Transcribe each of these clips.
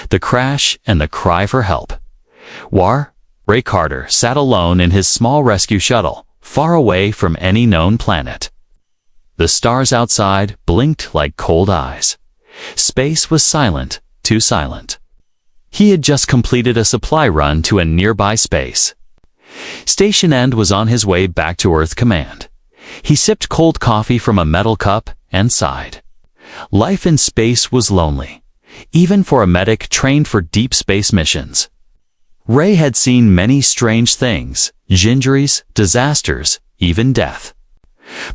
the crash and the cry for help. Ray Carter sat alone in his small rescue shuttle, far away from any known planet. The stars outside blinked like cold eyes. Space was silent, too silent. He had just completed a supply run to a nearby space. Station End was on his way back to Earth Command. He sipped cold coffee from a metal cup and sighed. Life in space was lonely, even for a medic trained for deep space missions. Ray had seen many strange things, injuries, disasters, even death.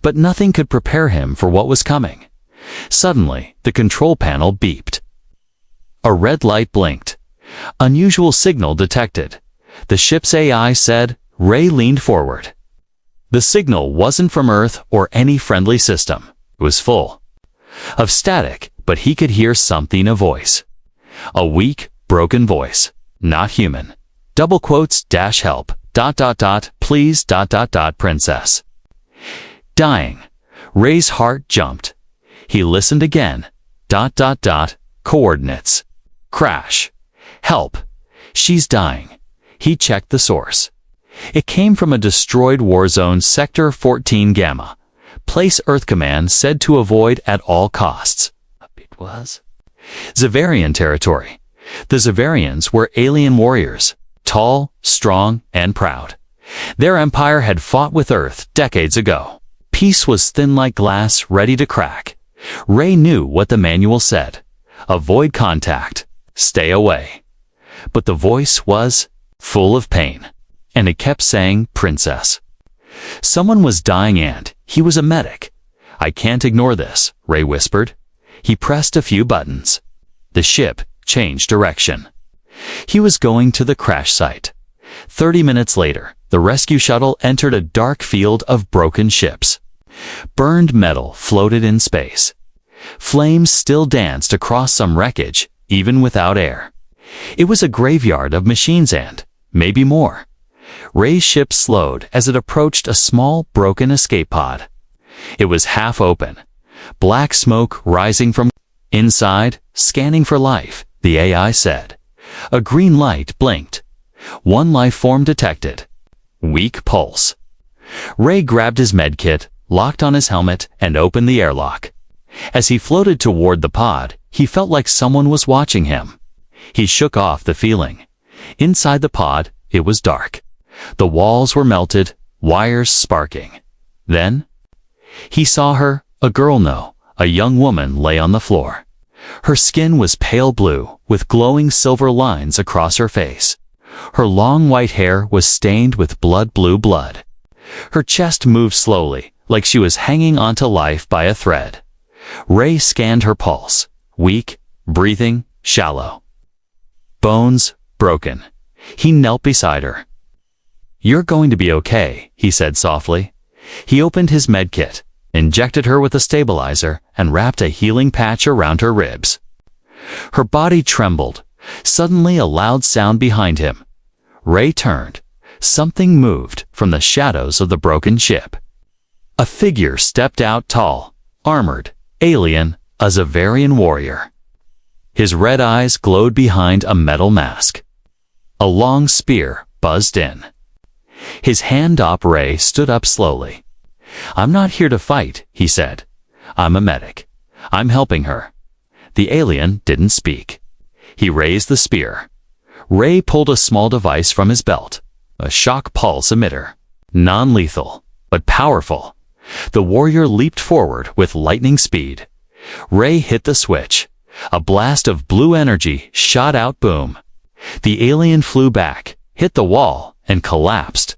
But nothing could prepare him for what was coming. Suddenly, the control panel beeped. A red light blinked. Unusual signal detected. The ship's AI said. Ray leaned forward. The signal wasn't from Earth or any friendly system. It was full of static, but he could hear something, a voice. A weak, broken voice. Not human. Double quotes, -help, ... please ... princess. Dying. Ray's heart jumped. He listened again. ... coordinates. Crash. Help. She's dying. He checked the source. It came from a destroyed war zone, Sector 14 Gamma. Place Earth Command said to avoid at all costs. It was Zavarian territory. The Zavarians were alien warriors, tall, strong, and proud. Their empire had fought with Earth decades ago. Peace was thin like glass, ready to crack. Ray knew what the manual said. Avoid contact. Stay away. But the voice was full of pain, and it kept saying, princess. Someone was dying and he was a medic. I can't ignore this, Ray whispered. He pressed a few buttons. The ship changed direction. He was going to the crash site. 30 minutes later, the rescue shuttle entered a dark field of broken ships. Burned metal floated in space. Flames still danced across some wreckage, even without air. It was a graveyard of machines and, maybe more. Ray's ship slowed as it approached a small, broken escape pod. It was half open. Black smoke rising from inside, scanning for life, the AI said. A green light blinked. One life form detected. Weak pulse. Ray grabbed his medkit, locked on his helmet, and opened the airlock. As he floated toward the pod, he felt like someone was watching him. He shook off the feeling. Inside the pod, it was dark. The walls were melted, wires sparking. Then, he saw her, a girl, no, a young woman, lay on the floor. Her skin was pale blue, with glowing silver lines across her face. Her long white hair was stained with blue blood. Her chest moved slowly, like she was hanging onto life by a thread. Ray scanned her pulse. Weak, breathing, shallow. Bones broken. He knelt beside her. You're going to be okay, he said softly. He opened his medkit, injected her with a stabilizer, and wrapped a healing patch around her ribs. Her body trembled. Suddenly a loud sound behind him. Ray turned. Something moved from the shadows of the broken ship. A figure stepped out, tall, armored, alien, a Zavarian warrior. His red eyes glowed behind a metal mask. A long spear buzzed in. His hand up. Ray stood up slowly. I'm not here to fight, he said. I'm a medic. I'm helping her. The alien didn't speak. He raised the spear. Ray pulled a small device from his belt. A shock pulse emitter. Non-lethal, but powerful. The warrior leaped forward with lightning speed. Ray hit the switch. A blast of blue energy shot out. Boom. The alien flew back, hit the wall, and collapsed.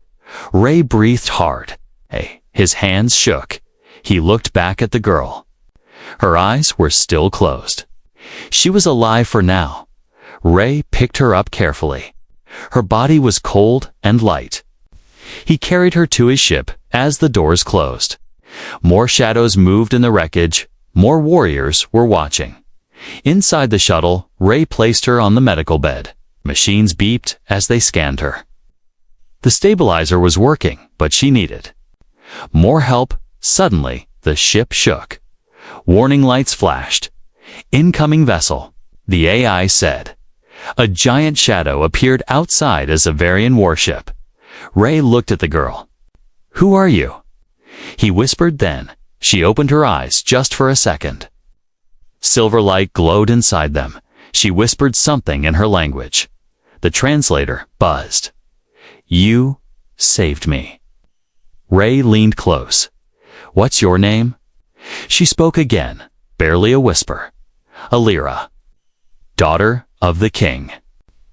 Ray breathed hard. His hands shook. He looked back at the girl. Her eyes were still closed. She was alive for now. Ray picked her up carefully. Her body was cold and light. He carried her to his ship as the doors closed. More shadows moved in the wreckage. More warriors were watching. Inside the shuttle, Ray placed her on the medical bed. Machines beeped as they scanned her. The stabilizer was working, but she needed more help. Suddenly, the ship shook. Warning lights flashed. Incoming vessel, the AI said. A giant shadow appeared outside a Zavarian warship. Rey looked at the girl. "Who are you?" he whispered then. She opened her eyes just for a second. Silver light glowed inside them. She whispered something in her language. The translator buzzed. "You saved me." Rey leaned close. "What's your name?" She spoke again, barely a whisper. "Alira, daughter of the king."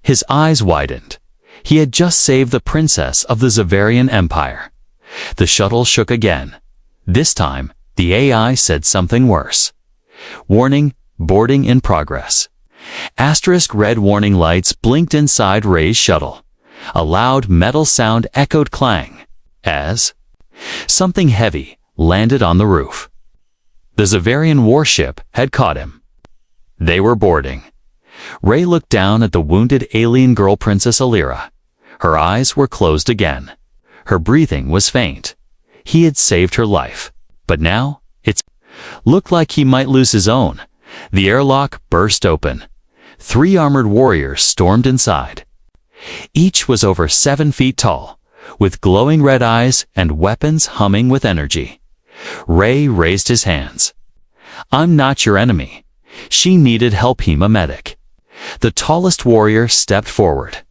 His eyes widened. He had just saved the princess of the Zavarian Empire. The shuttle shook again. This time, the AI said something worse. "Warning, boarding in progress." Asterisk red warning lights blinked inside Rey's shuttle. A loud metal sound echoed clang as something heavy landed on the roof. The Zavarian warship had caught him. They were boarding. Rey looked down at the wounded alien girl Princess Alira. Her eyes were closed again. Her breathing was faint. He had saved her life. But now, it looked like he might lose his own. The airlock burst open. 3 armored warriors stormed inside. Each was over 7 feet tall, with glowing red eyes and weapons humming with energy. Rey raised his hands. "I'm not your enemy." She needed help, him a medic. The tallest warrior stepped forward.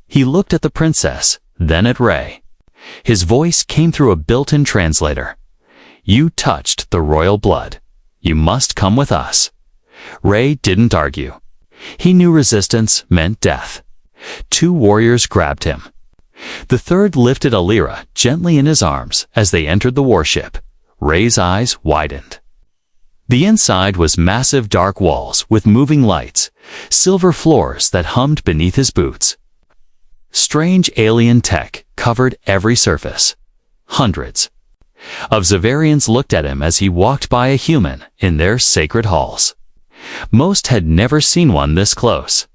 He looked at the princess, then at Rey. His voice came through a built-in translator. "You touched the royal blood. You must come with us." Rey didn't argue. He knew resistance meant death. 2 warriors grabbed him. The third lifted Alira gently in his arms as they entered the warship. Rey's eyes widened. The inside was massive dark walls with moving lights, silver floors that hummed beneath his boots. Strange alien tech covered every surface. Hundreds of Zavarians looked at him as he walked by a human in their sacred halls. Most had never seen one this close.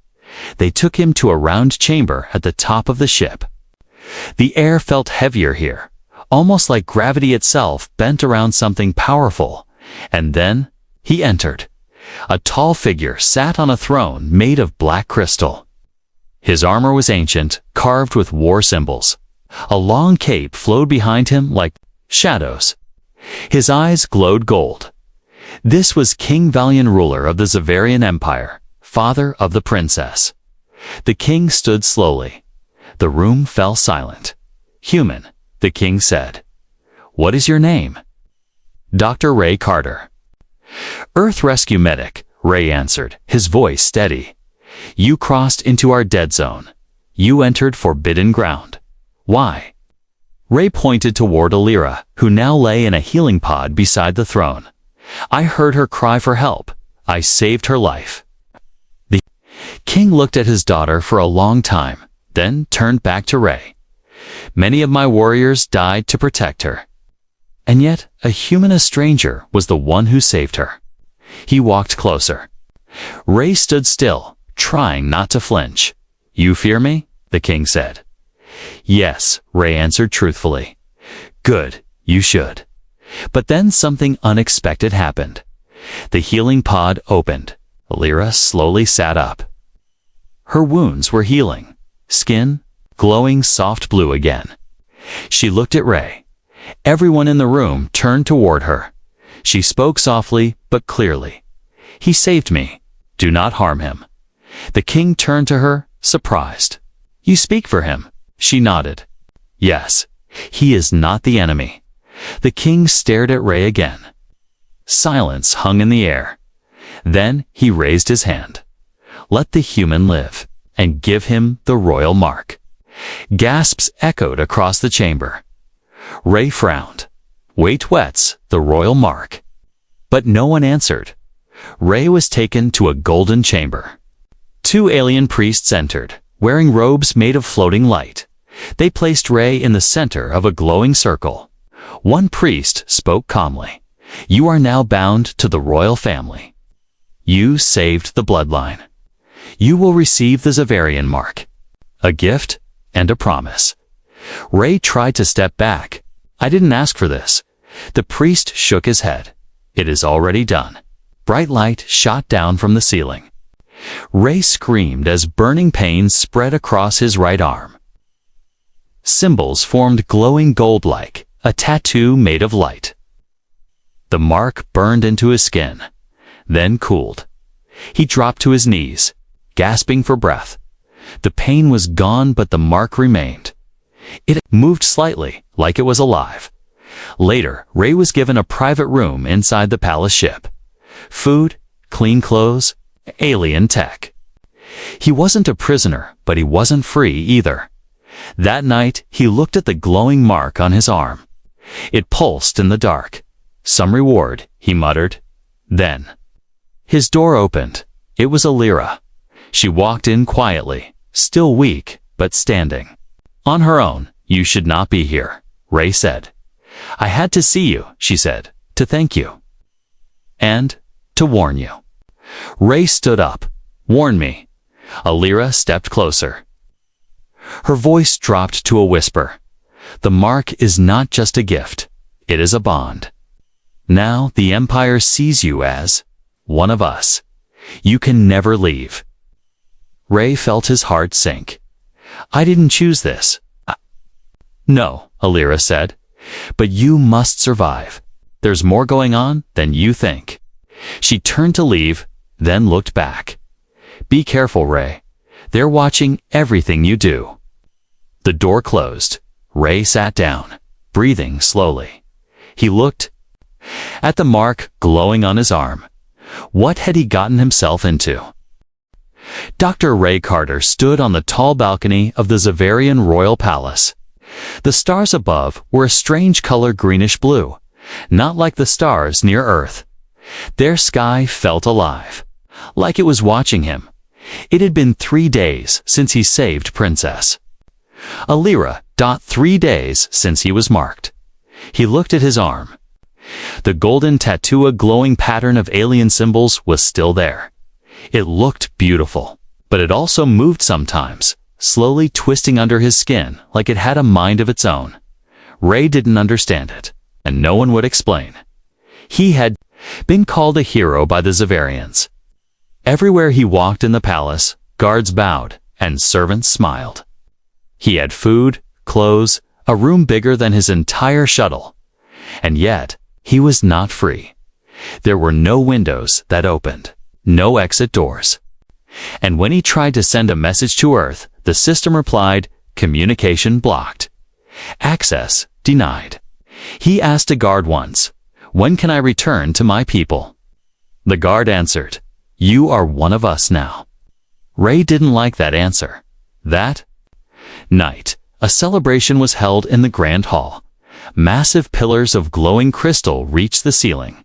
They took him to a round chamber at the top of the ship. The air felt heavier here, almost like gravity itself bent around something powerful. And then he entered. A tall figure sat on a throne made of black crystal. His armor was ancient, carved with war symbols. A long cape flowed behind him like shadows. His eyes glowed gold. This was King Valiant, ruler of the Zavarian Empire, father of the princess. The king stood slowly. The room fell silent. "Human," the king said. "What is your name?" "Dr. Rey Carter." "Earth Rescue Medic," Rey answered, his voice steady. "You crossed into our dead zone. You entered forbidden ground. Why?" Rey pointed toward Alira, who now lay in a healing pod beside the throne. "I heard her cry for help. I saved her life." The king looked at his daughter for a long time, then turned back to Rey. "Many of my warriors died to protect her. And yet, a human, a stranger, was the one who saved her." He walked closer. Rey stood still, trying not to flinch. "You fear me?" the king said. "Yes," Rey answered truthfully. "Good, you should." But then something unexpected happened. The healing pod opened. Alira slowly sat up. Her wounds were healing, skin glowing soft blue again. She looked at Rey. Everyone in the room turned toward her. She spoke softly but clearly. "He saved me. Do not harm him." The king turned to her, surprised. "You speak for him?" She nodded. "Yes, he is not the enemy." The king stared at Rey again. Silence hung in the air. Then he raised his hand. "Let the human live, and give him the royal mark." Gasps echoed across the chamber. Rey frowned. "Wait, what's the royal mark?" But no one answered. Rey was taken to a golden chamber. 2 alien priests entered, wearing robes made of floating light. They placed Rey in the center of a glowing circle. One priest spoke calmly. "You are now bound to the royal family. You saved the bloodline. You will receive the Zavarian mark, a gift and a promise." Rey tried to step back. "I didn't ask for this." The priest shook his head. "It is already done." Bright light shot down from the ceiling. Ray screamed as burning pain spread across his right arm. Symbols formed glowing gold-like, a tattoo made of light. The mark burned into his skin, then cooled. He dropped to his knees, gasping for breath. The pain was gone, but the mark remained. It moved slightly, like it was alive. Later, Ray was given a private room inside the palace ship. Food, clean clothes, alien tech. He wasn't a prisoner, but he wasn't free either. That night, he looked at the glowing mark on his arm. It pulsed in the dark. Some reward, he muttered. Then, his door opened. It was Alira. She walked in quietly, still weak, but standing. On her own, you should not be here, Ray said. I had to see you, she said, to thank you. And to warn you. Ray stood up. Warn me. Alira stepped closer. Her voice dropped to a whisper. The mark is not just a gift. It is a bond. Now the Empire sees you as one of us. You can never leave. Ray felt his heart sink. I didn't choose this. No, Alira said. But you must survive. There's more going on than you think. She turned to leave, then looked back. Be careful, Ray. They're watching everything you do. The door closed. Ray sat down, breathing slowly. He looked at the mark glowing on his arm. What had he gotten himself into? Dr. Ray Carter stood on the tall balcony of the Zavarian royal palace. The stars above were a strange color greenish blue, not like the stars near Earth. Their sky felt alive, like it was watching him. It had been 3 days since he saved Princess Alira. 3 days since he was marked. He looked at his arm. The golden tattoo, a glowing pattern of alien symbols, was still there. It looked beautiful, but it also moved sometimes, slowly twisting under his skin like it had a mind of its own. Ray didn't understand it, and no one would explain. He had been called a hero by the Zavarians. Everywhere he walked in the palace, guards bowed, and servants smiled. He had food, clothes, a room bigger than his entire shuttle. And yet, he was not free. There were no windows that opened, no exit doors. And when he tried to send a message to Earth, the system replied, communication blocked. Access denied. He asked a guard once, when can I return to my people? The guard answered, you are one of us now. Ray didn't like that answer. That night, a celebration was held in the Grand Hall. Massive pillars of glowing crystal reached the ceiling.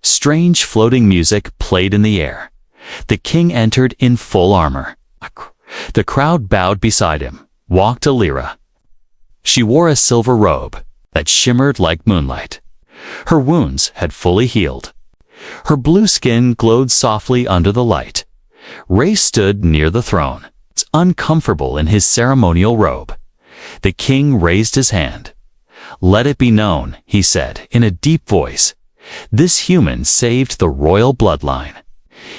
Strange floating music played in the air. The king entered in full armor. The crowd bowed beside him, walked Alira. She wore a silver robe that shimmered like moonlight. Her wounds had fully healed. Her blue skin glowed softly under the light. Ray stood near the throne, uncomfortable in his ceremonial robe. The king raised his hand. Let it be known, he said in a deep voice. This human saved the royal bloodline.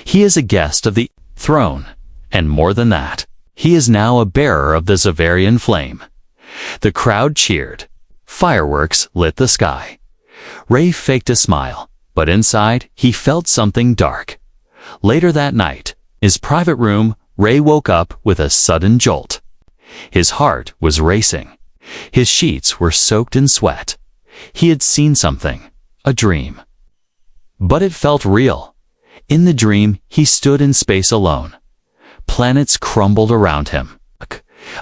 He is a guest of the throne, and more than that, he is now a bearer of the Zavarian flame. The crowd cheered. Fireworks lit the sky. Ray faked a smile, but inside he felt something dark. Later that night, in his private room, Ray woke up with a sudden jolt. His heart was racing. His sheets were soaked in sweat. He had seen something, a dream. But it felt real. In the dream, he stood in space alone. Planets crumbled around him.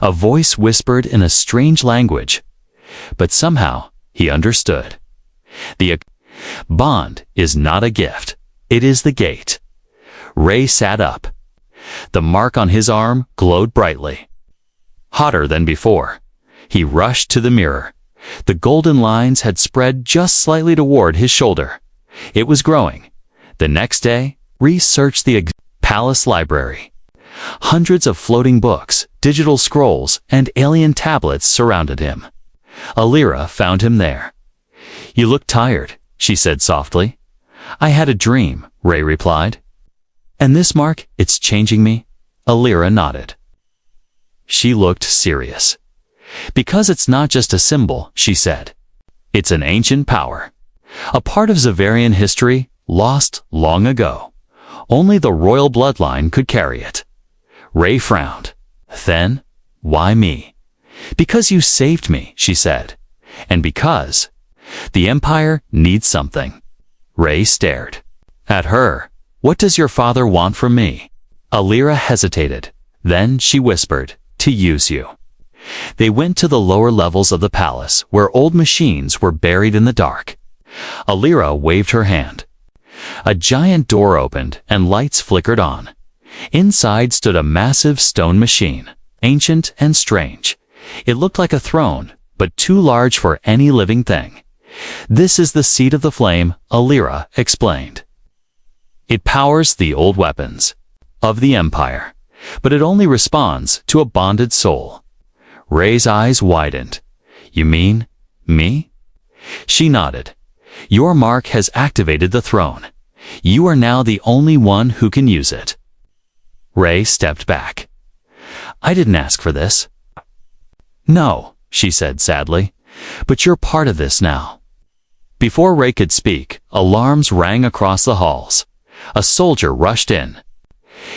A voice whispered in a strange language. But somehow, he understood. The bond is not a gift. It is the gate. Ray sat up. The mark on his arm glowed brightly. Hotter than before. He rushed to the mirror. The golden lines had spread just slightly toward his shoulder. It was growing. The next day, Ray searched the palace library. Hundreds of floating books, digital scrolls, and alien tablets surrounded him. Alira found him there. You look tired, she said softly. I had a dream, Ray replied. And this mark, it's changing me? Alira nodded. She looked serious. Because it's not just a symbol, she said. It's an ancient power. A part of Xaverian history lost long ago. Only the royal bloodline could carry it. Ray frowned. Then, why me? Because you saved me, she said. And because the Empire needs something. Ray stared at her. What does your father want from me? Alira hesitated. Then she whispered, to use you. They went to the lower levels of the palace, where old machines were buried in the dark. Alira waved her hand. A giant door opened and lights flickered on. Inside stood a massive stone machine, ancient and strange. It looked like a throne, but too large for any living thing. This is the seat of the flame, Alira explained. It powers the old weapons of the Empire, but it only responds to a bonded soul. Ray's eyes widened. You mean me? She nodded. Your mark has activated the throne. You are now the only one who can use it. Ray stepped back. I didn't ask for this. No, she said sadly, but you're part of this now. Before Ray could speak, alarms rang across the halls. A soldier rushed in.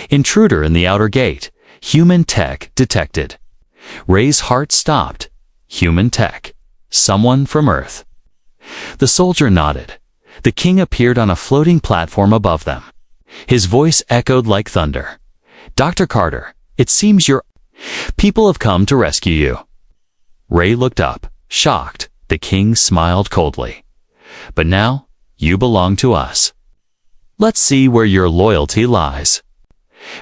Intruder in the outer gate. Human tech detected. Ray's heart stopped. Human tech. Someone from Earth. The soldier nodded. The king appeared on a floating platform above them. His voice echoed like thunder. Dr. Carter, it seems your people have come to rescue you. Ray looked up, shocked. The king smiled coldly. But now, you belong to us. Let's see where your loyalty lies.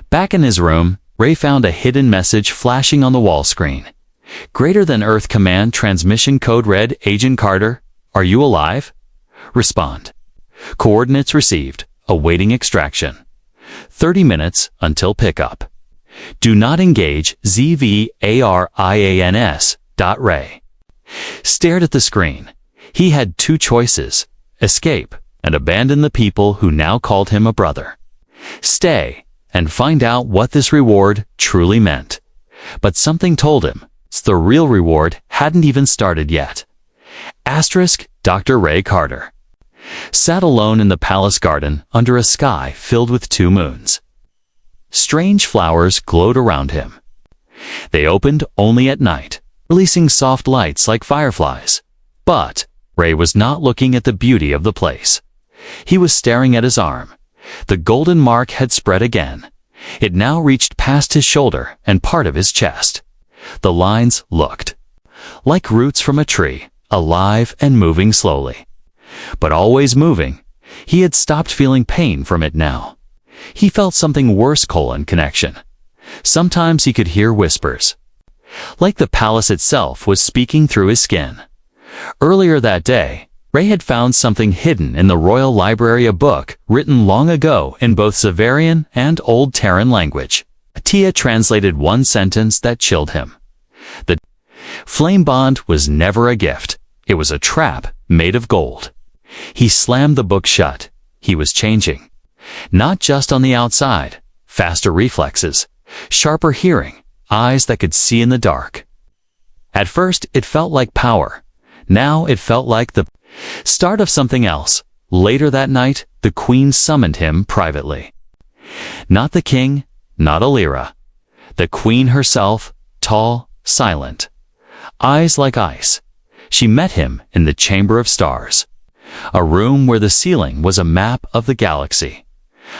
Back in his room, Ray found a hidden message flashing on the wall screen. Greater than Earth Command transmission code read, Agent Carter, are you alive? Respond. Coordinates received, awaiting extraction. 30 minutes until pickup. Do not engage ZVARIANS. Ray stared at the screen. He had two choices, escape and abandon the people who now called him a brother. Stay and find out what this reward truly meant. But something told him the real reward hadn't even started yet. Asterisk Dr. Ray Carter sat alone in the palace garden under a sky filled with two moons. Strange flowers glowed around him. They opened only at night, releasing soft lights like fireflies. But Ray was not looking at the beauty of the place. He was staring at his arm. The golden mark had spread again. It now reached past his shoulder and part of his chest. The lines looked like roots from a tree, alive and moving slowly. But always moving. He had stopped feeling pain from it now. He felt something worse, connection. Sometimes he could hear whispers. Like the palace itself was speaking through his skin. Earlier that day, Ray had found something hidden in the Royal Library, a book written long ago in both Xaverian and Old Terran language. Tia translated one sentence that chilled him. The flame bond was never a gift. It was a trap made of gold. He slammed the book shut. He was changing. Not just on the outside. Faster reflexes, sharper hearing, eyes that could see in the dark. At first, it felt like power. Now it felt like the start of something else. Later that night, the queen summoned him privately. Not the king, not Alira. The queen herself, tall, silent. Eyes like ice. She met him in the Chamber of Stars. A room where the ceiling was a map of the galaxy.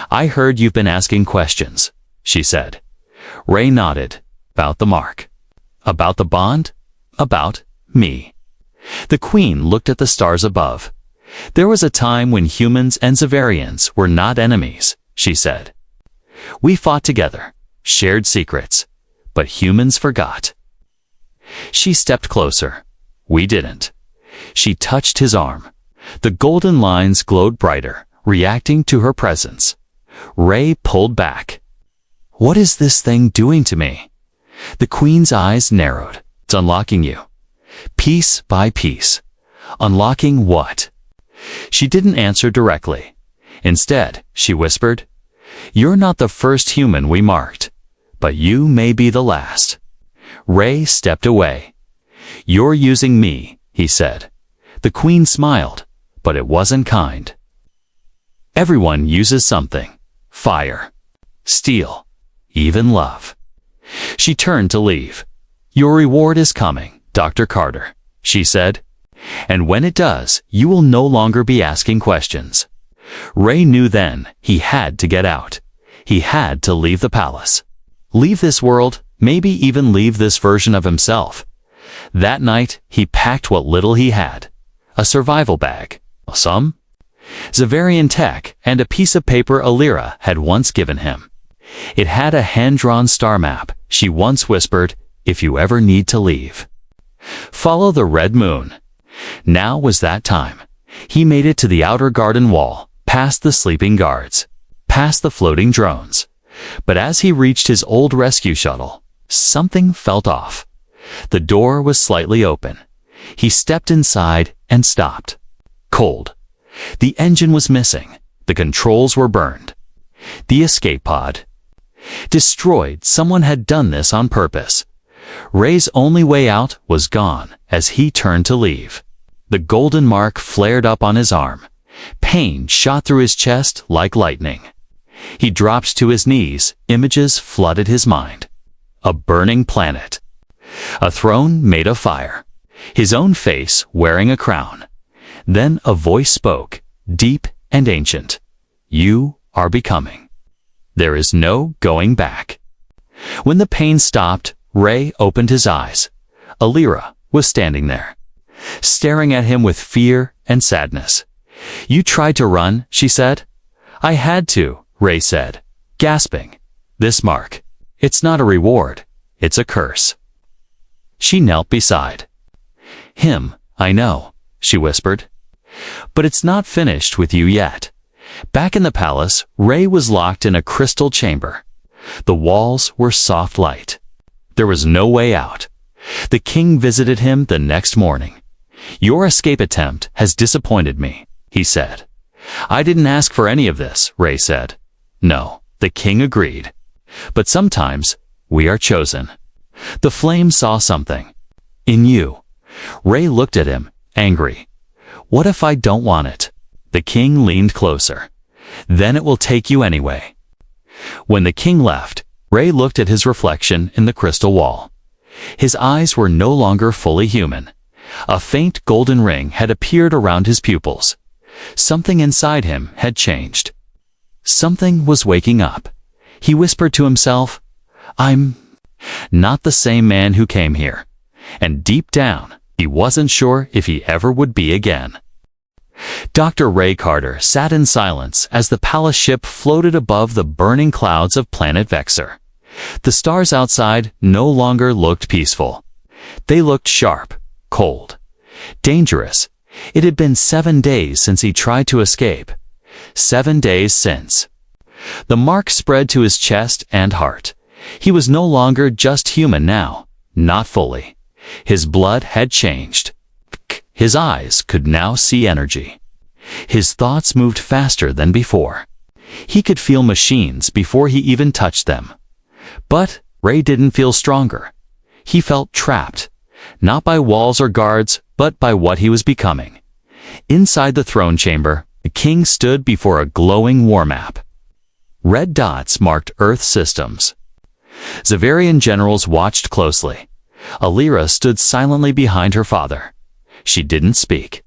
I heard you've been asking questions, she said. Ray nodded. About the mark. About the bond? About me. The queen looked at the stars above. There was a time when humans and Xaverians were not enemies, she said. We fought together, shared secrets, but humans forgot. She stepped closer. We didn't. She touched his arm. The golden lines glowed brighter, reacting to her presence. Ray pulled back. What is this thing doing to me? The queen's eyes narrowed. It's unlocking you. Piece by piece. Unlocking what? She didn't answer directly. Instead, she whispered, You're not the first human we marked, but you may be the last. Rey stepped away. You're using me, he said. The Queen smiled, but it wasn't kind. Everyone uses something. Fire, steel, even love. She turned to leave. Your reward is coming, Dr. Carter, she said. And when it does, you will no longer be asking questions. Rey knew then he had to get out. He had to leave the palace. Leave this world, maybe even leave this version of himself. That night, he packed what little he had. A survival bag, some Zavarian tech, and a piece of paper Alira had once given him. It had a hand-drawn star map. She once whispered, if you ever need to leave, follow the red moon. Now was that time. He made it to the outer garden wall, past the sleeping guards, past the floating drones. But as he reached his old rescue shuttle, something felt off. The door was slightly open. He stepped inside and stopped. Cold. The engine was missing. The controls were burned. The escape pod destroyed. Someone had done this on purpose. Rey's only way out was gone as he turned to leave. The golden mark flared up on his arm. Pain shot through his chest like lightning. He dropped to his knees. Images flooded his mind. A burning planet. A throne made of fire. His own face wearing a crown. Then a voice spoke, deep and ancient. You are becoming. There is no going back. When the pain stopped, Rey opened his eyes. Alira was standing there, staring at him with fear and sadness. You tried to run, she said. I had to, Rey said, gasping. This mark, it's not a reward, it's a curse. She knelt beside him. I know, she whispered. But it's not finished with you yet. Back in the palace, Rey was locked in a crystal chamber. The walls were soft light. There was no way out. The king visited him the next morning. Your escape attempt has disappointed me, he said. I didn't ask for any of this, Rey said. No, the king agreed. But sometimes we are chosen. The flame saw something. In you. Rey looked at him, angry. What if I don't want it? The king leaned closer. Then it will take you anyway. When the king left, Rey looked at his reflection in the crystal wall. His eyes were no longer fully human. A faint golden ring had appeared around his pupils. Something inside him had changed. Something was waking up. He whispered to himself, I'm not the same man who came here. And deep down, he wasn't sure if he ever would be again. Dr. Rey Carter sat in silence as the palace ship floated above the burning clouds of planet Vexor. The stars outside no longer looked peaceful. They looked sharp, cold, dangerous. It had been 7 days since he tried to escape. 7 days since. The mark spread to his chest and heart. He was no longer just human now, not fully. His blood had changed. His eyes could now see energy. His thoughts moved faster than before. He could feel machines before he even touched them. But Rey didn't feel stronger. He felt trapped, not by walls or guards, but by what he was becoming. Inside the throne chamber, the king stood before a glowing war map. Red dots marked Earth systems. Zavarian generals watched closely. Alira stood silently behind her father. She didn't speak.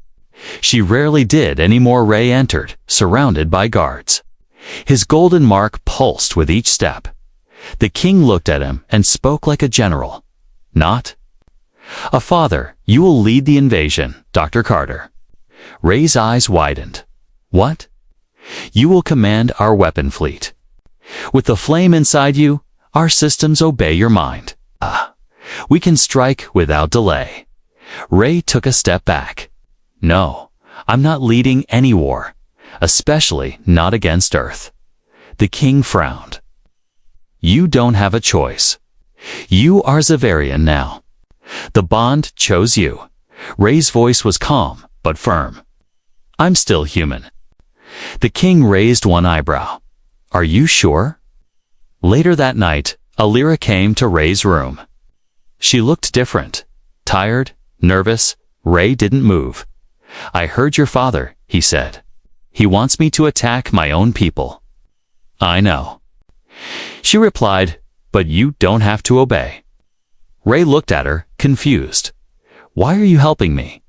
She rarely did anymore. Rey entered, surrounded by guards. His golden mark pulsed with each step. The king looked at him and spoke like a general. Not a father. You will lead the invasion, Dr. Carter. Rey's eyes widened. What? You will command our weapon fleet. With the flame inside you, our systems obey your mind. We can strike without delay. Rey took a step back. No, I'm not leading any war, especially not against Earth. The king frowned. You don't have a choice. You are Zavarian now. The bond chose you. Rey's voice was calm, but firm. I'm still human. The king raised one eyebrow. Are you sure? Later that night, Alira came to Ray's room. She looked different. Tired, nervous. Ray didn't move. I heard your father, he said. He wants me to attack my own people. I know. She replied, but you don't have to obey. Ray looked at her, confused. Why are you helping me?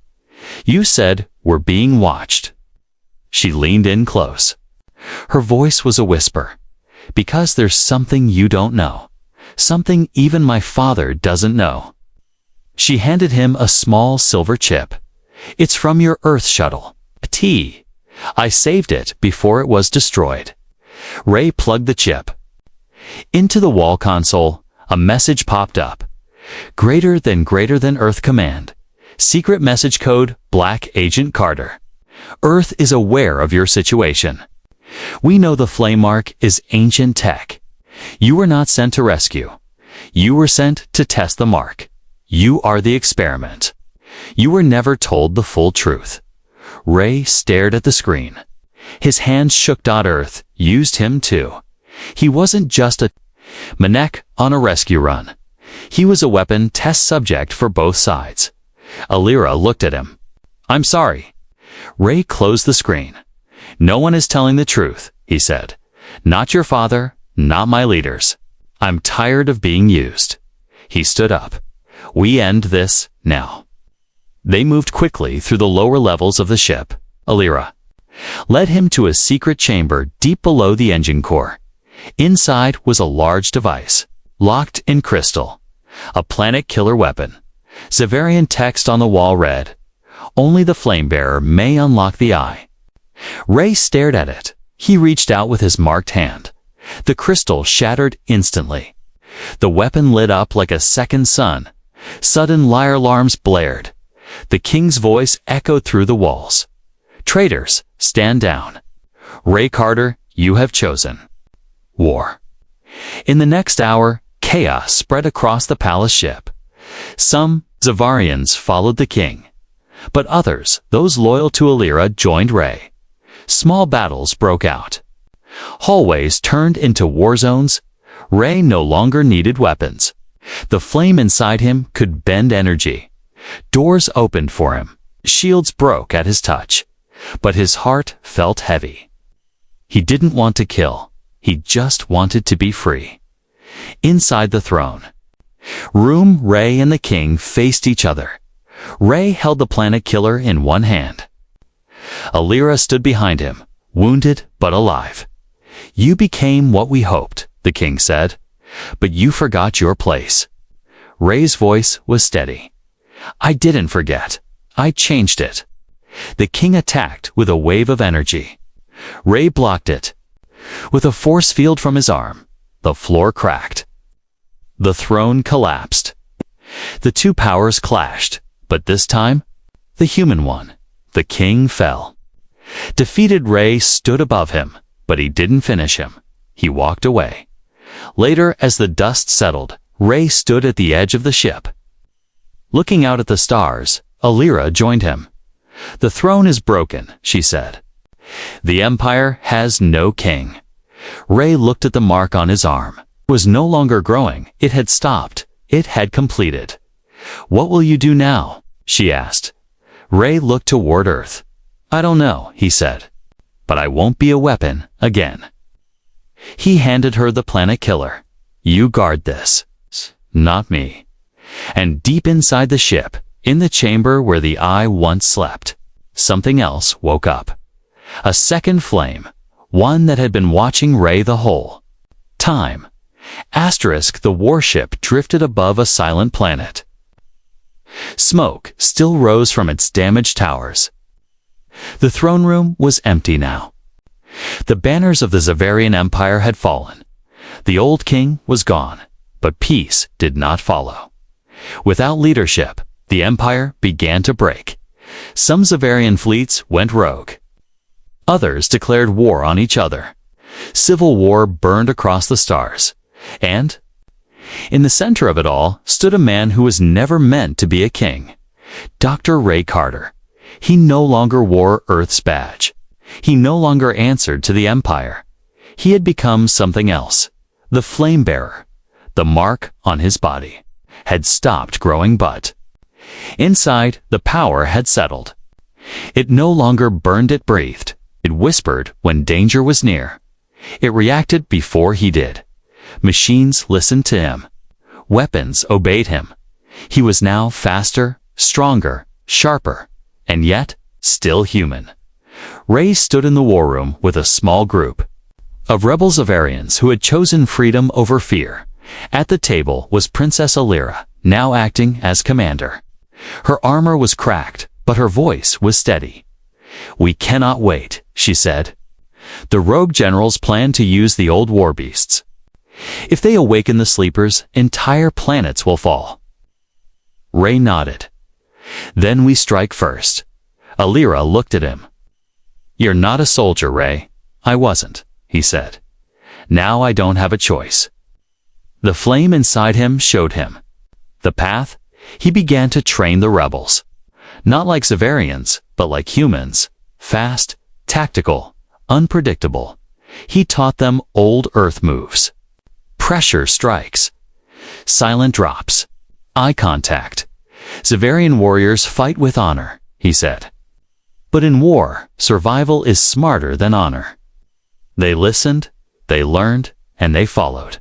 You said we're being watched. She leaned in close. Her voice was a whisper. Because there's something you don't know. Something even my father doesn't know. She handed him a small silver chip. It's from your Earth shuttle. A T. I saved it before it was destroyed. Ray plugged the chip. Into the wall console, a message popped up. Greater than Earth command. Secret message code, Black Agent Carter. Earth is aware of your situation. We know the flame mark is ancient tech. You were not sent to rescue. You were sent to test the mark. You are the experiment. You were never told the full truth. Ray stared at the screen. His hands shook. Earth used him too. He wasn't just a Manek on a rescue run. He was a weapon test subject for both sides. Alira looked at him. I'm sorry. Ray closed the screen. No one is telling the truth, he said. Not your father, not my leaders. I'm tired of being used. He stood up. We end this now. They moved quickly through the lower levels of the ship. Alira led him to a secret chamber deep below the engine core. Inside was a large device, locked in crystal. A planet-killer weapon. Zavarian text on the wall read, "Only the Flamebearer may unlock the eye." Ray stared at it. He reached out with his marked hand. The crystal shattered instantly. The weapon lit up like a second sun. Sudden lyre alarms blared. The king's voice echoed through the walls. Traitors, stand down. Ray Carter, you have chosen war. In the next hour, chaos spread across the palace ship. Some Zavarians followed the king, but others, those loyal to Alira, joined Ray. Small battles broke out. Hallways turned into war zones. Ray no longer needed weapons. The flame inside him could bend energy. Doors opened for him. Shields broke at his touch. But his heart felt heavy. He didn't want to kill. He just wanted to be free. Inside the throne room, Ray and the king faced each other. Ray held the planet killer in one hand. Alira stood behind him, wounded but alive. You became what we hoped, the king said, but you forgot your place. Ray's voice was steady. I didn't forget. I changed it. The king attacked with a wave of energy. Ray blocked it. With a force field from his arm, the floor cracked. The throne collapsed. The two powers clashed, but this time, the human one, the king, fell. Defeated, Ray stood above him, but he didn't finish him. He walked away. Later, as the dust settled, Ray stood at the edge of the ship. Looking out at the stars, Alira joined him. The throne is broken, she said. The empire has no king. Ray looked at the mark on his arm. It was no longer growing. It had stopped. It had completed. What will you do now? She asked. Ray looked toward Earth. I don't know, he said. But I won't be a weapon again. He handed her the planet killer. You guard this. Not me. And deep inside the ship, in the chamber where the eye once slept, something else woke up. A second flame, one that had been watching Ray the whole time. Asterisk, the warship drifted above a silent planet. Smoke still rose from its damaged towers. The throne room was empty now. The banners of the Zavarian Empire had fallen. The old king was gone, but peace did not follow. Without leadership, the empire began to break. Some Zavarian fleets went rogue. Others declared war on each other. Civil war burned across the stars. And in the center of it all stood a man who was never meant to be a king. Dr. Ray Carter. He no longer wore Earth's badge. He no longer answered to the empire. He had become something else. The flame bearer. The mark on his body had stopped growing, but inside, the power had settled. It no longer burned, it breathed. It whispered when danger was near. It reacted before he did. Machines listened to him. Weapons obeyed him. He was now faster, stronger, sharper, and yet still human. Rey stood in the war room with a small group of rebel Zavarians who had chosen freedom over fear. At the table was Princess Alira, now acting as commander. Her armor was cracked, but her voice was steady. "We cannot wait," she said. "The rogue generals plan to use the old war beasts. If they awaken the sleepers, entire planets will fall." Rey nodded. "Then we strike first." Alira looked at him. "You're not a soldier, Rey." "I wasn't," he said. "Now I don't have a choice." The flame inside him showed him the path. He began to train the rebels. Not like Zavarians, but like humans. Fast, tactical, unpredictable. He taught them old Earth moves. Pressure strikes. Silent drops. Eye contact. Zavarian warriors fight with honor, he said. But in war, survival is smarter than honor. They listened, they learned, and they followed.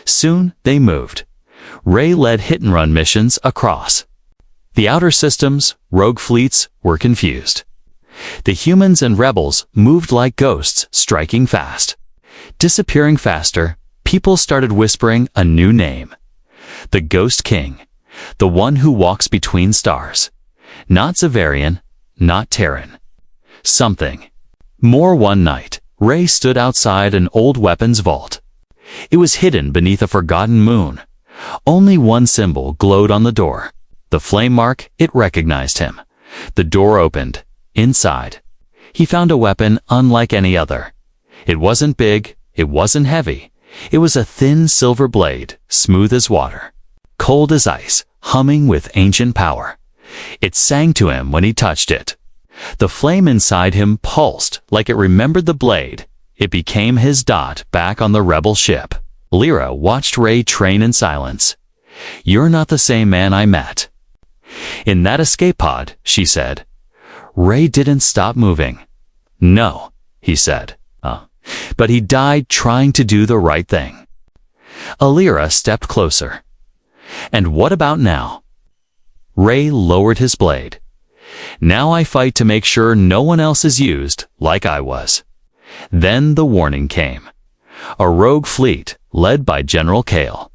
Soon they moved. Rey led hit-and-run missions across the outer systems. Rogue fleets were confused. The humans and rebels moved like ghosts, striking fast. Disappearing faster, people started whispering a new name. The Ghost King, the one who walks between stars. Not Zavarian, not Terran. Something more. One night, Rey stood outside an old weapons vault. It was hidden beneath a forgotten moon. Only one symbol glowed on the door. The flame mark. It recognized him. The door opened. Inside, he found a weapon unlike any other. It wasn't big, it wasn't heavy. It was a thin silver blade, smooth as water, cold as ice, humming with ancient power. It sang to him when he touched it. The flame inside him pulsed like it remembered the blade. It became his dot back on the rebel ship. Lyra watched Rey train in silence. "You're not the same man I met in that escape pod," she said. Rey didn't stop moving. "No," he said. But he died trying to do the right thing." Alira stepped closer. "And what about now?" Rey lowered his blade. "Now I fight to make sure no one else is used like I was." Then the warning came. A rogue fleet, led by General Kale.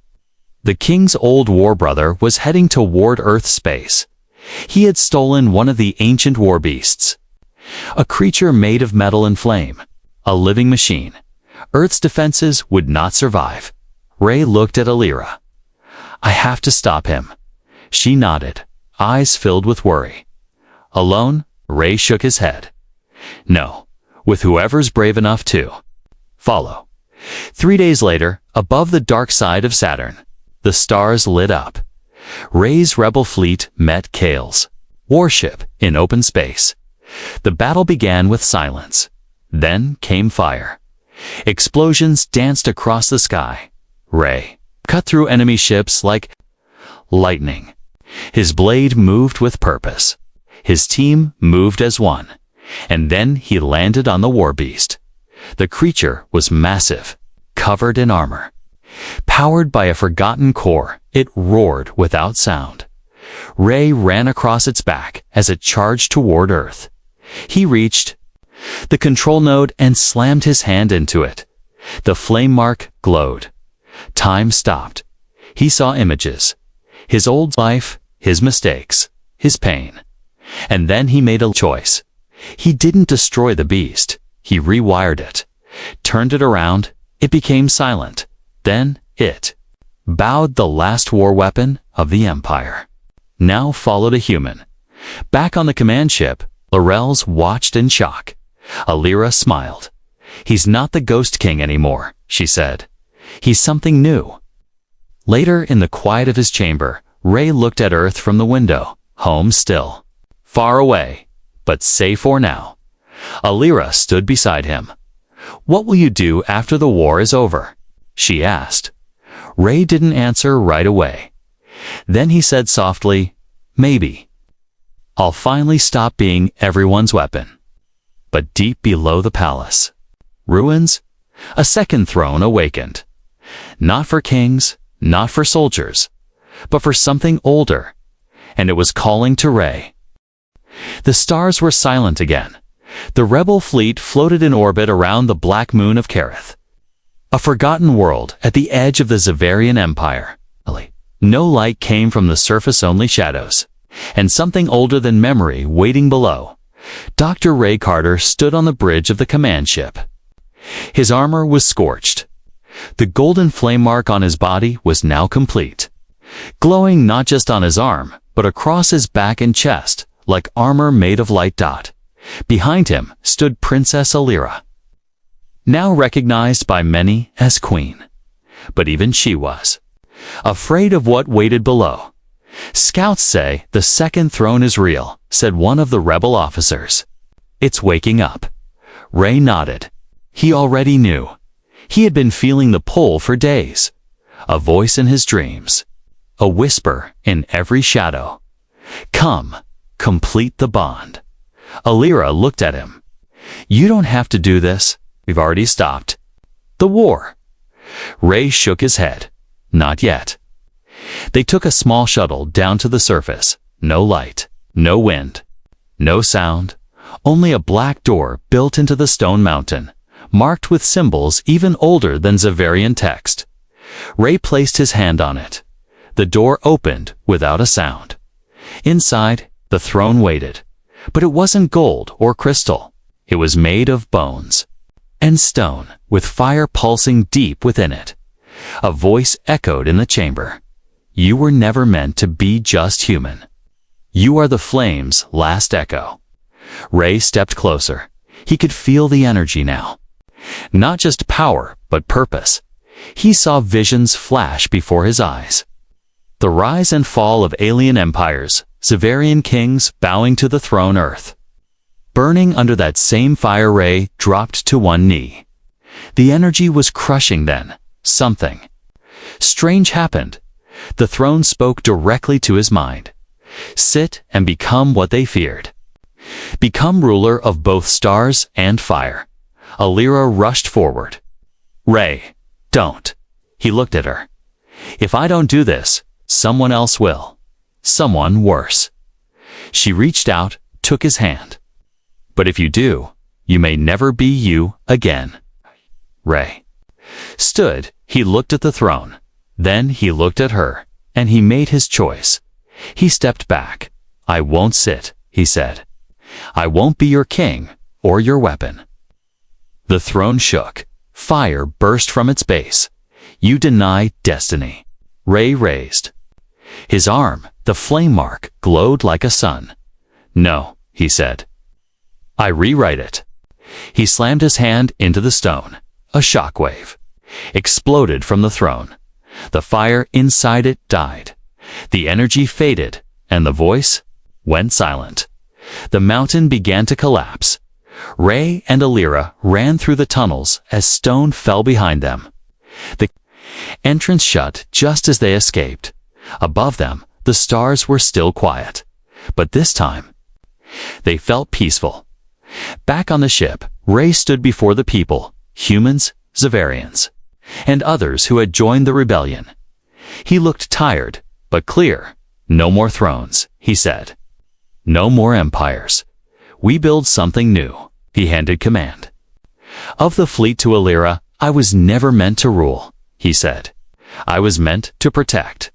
The king's old war brother was heading toward Earth space. He had stolen one of the ancient war beasts. A creature made of metal and flame. A living machine. Earth's defenses would not survive. Rey looked at Alira. "I have to stop him." She nodded, eyes filled with worry. Alone, Rey shook his head. "No, with whoever's brave enough to follow." 3 days later, above the dark side of Saturn, the stars lit up. Rey's rebel fleet met Kale's warship in open space. The battle began with silence. Then came fire. Explosions danced across the sky. Rey cut through enemy ships like lightning. His blade moved with purpose. His team moved as one. And then he landed on the war beast. The creature was massive, covered in armor. Powered by a forgotten core, it roared without sound. Rey ran across its back as it charged toward Earth. He reached the control node and slammed his hand into it. The flame mark glowed. Time stopped. He saw images. His old life, his mistakes, his pain. And then he made a choice. He didn't destroy the beast. He rewired it. Turned it around. It became silent. Then it bowed. The last war weapon of the Empire. Now followed a human. Back on the command ship, Laurels watched in shock. Alira smiled. "He's not the Ghost King anymore," she said. "He's something new." Later, in the quiet of his chamber, Rey looked at Earth from the window. Home still. Far away, but safe for now. Alira stood beside him. "What will you do after the war is over?" she asked. Ray didn't answer right away. Then he said softly, "Maybe. I'll finally stop being everyone's weapon." But deep below the palace, ruins, a second throne awakened. Not for kings, not for soldiers, but for something older, and it was calling to Ray. The stars were silent again. The rebel fleet floated in orbit around the black moon of Kerith, a forgotten world at the edge of the Zavarian Empire. No light came from the surface, only shadows, and something older than memory waiting below. Dr. Ray Carter stood on the bridge of the command ship. His armor was scorched. The golden flame mark on his body was now complete, glowing not just on his arm, but across his back and chest, like armor made of light dot. Behind him stood Princess Alira, now recognized by many as Queen. But even she was afraid of what waited below. "Scouts say the second throne is real," said one of the rebel officers. "It's waking up." Ray nodded. He already knew. He had been feeling the pull for days. A voice in his dreams. A whisper in every shadow. "Come, complete the bond." Alira looked at him. "You don't have to do this. We've already stopped the war." Ray shook his head. "Not yet." They took a small shuttle down to the surface. No light, no wind, no sound, only a black door built into the stone mountain, marked with symbols even older than Zavarian text. Ray placed his hand on it. The door opened without a sound. Inside, the throne waited. But it wasn't gold or crystal. It was made of bones and stone, with fire pulsing deep within it. A voice echoed in the chamber. "You were never meant to be just human. You are the flame's last echo." Ray stepped closer. He could feel the energy now. Not just power, but purpose. He saw visions flash before his eyes. The rise and fall of alien empires, Zavarian kings bowing to the throne Earth. Burning under that same fire, Ray dropped to one knee. The energy was crushing then. Something strange happened. The throne spoke directly to his mind. "Sit and become what they feared. Become ruler of both stars and fire." Alira rushed forward. "Ray, don't." He looked at her. "If I don't do this, someone else will. Someone worse." She reached out, took his hand. "But if you do, you may never be you again." Ray stood. He looked at the throne. Then he looked at her, and he made his choice. He stepped back. "I won't sit," he said. "I won't be your king or your weapon." The throne shook. Fire burst from its base. "You deny destiny." Ray raised his arm. The flame mark glowed like a sun. "No," he said. "I rewrite it." He slammed his hand into the stone. A shockwave exploded from the throne. The fire inside it died. The energy faded, and the voice went silent. The mountain began to collapse. Ray and Alira ran through the tunnels as stone fell behind them. The entrance shut just as they escaped. Above them, the stars were still quiet. But this time, they felt peaceful. Back on the ship, Ray stood before the people, humans, Zavarians, and others who had joined the rebellion. He looked tired, but clear. "No more thrones," he said. "No more empires. We build something new." He handed command of the fleet to Alira. "I was never meant to rule," he said. "I was meant to protect."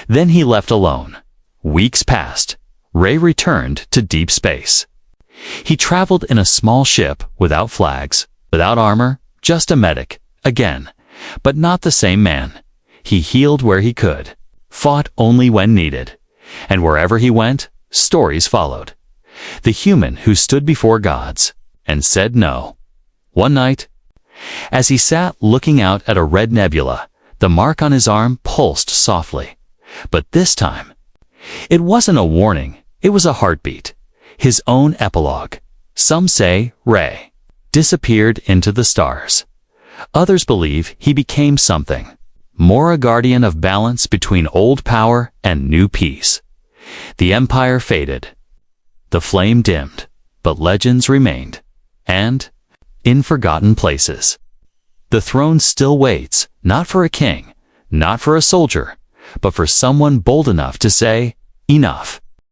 Then he left alone. Weeks passed. Ray returned to deep space. He traveled in a small ship without flags, without armor, just a medic, again, but not the same man. He healed where he could, fought only when needed, and wherever he went, stories followed. The human who stood before gods and said no. One night, as he sat looking out at a red nebula, the mark on his arm pulsed softly. But this time, it wasn't a warning, it was a heartbeat. His own epilogue. Some say Ray disappeared into the stars. Others believe he became something more, a guardian of balance between old power and new peace. The empire faded. The flame dimmed, but legends remained. And, in forgotten places, the throne still waits, not for a king, not for a soldier, but for someone bold enough to say, enough.